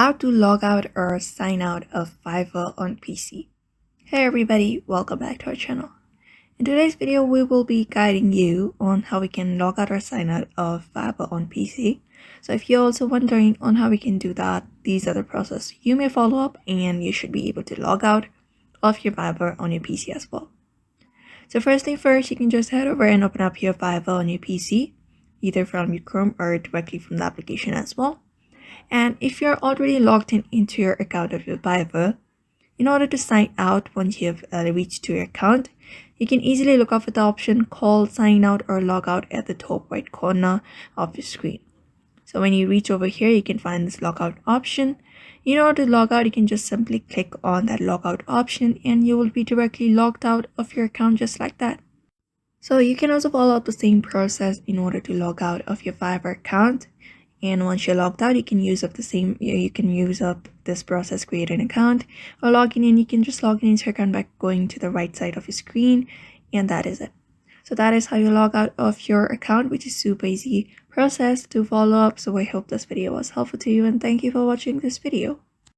How to log out or sign out of Fiverr on PC. Hey everybody, welcome back to our channel. In today's video, we will be guiding you on how we can log out or sign out of Fiverr on PC. So if you're also wondering on how we can do that, these are the process you may follow up and you should be able to log out of your Fiverr on your PC as well. So first thing first, you can just head over and open up your Fiverr on your PC, either from your Chrome or directly from the application as well. And if you're already logged into your account of your Fiverr, in order to sign out once you've reached to your account, you can easily look out for the option called sign out or log out at the top right corner of your screen. So when you reach over here, you can find this logout option. In order to log out, you can just simply click on that logout option and you will be directly logged out of your account just like that. So you can also follow up the same process in order to log out of your Fiverr account. And once you're logged out, you can use up this process, create an account, or logging in. You can just log in into your account by going to the right side of your screen, and that is it. So that is how you log out of your account, which is super easy process to follow up. So I hope this video was helpful to you, and thank you for watching this video.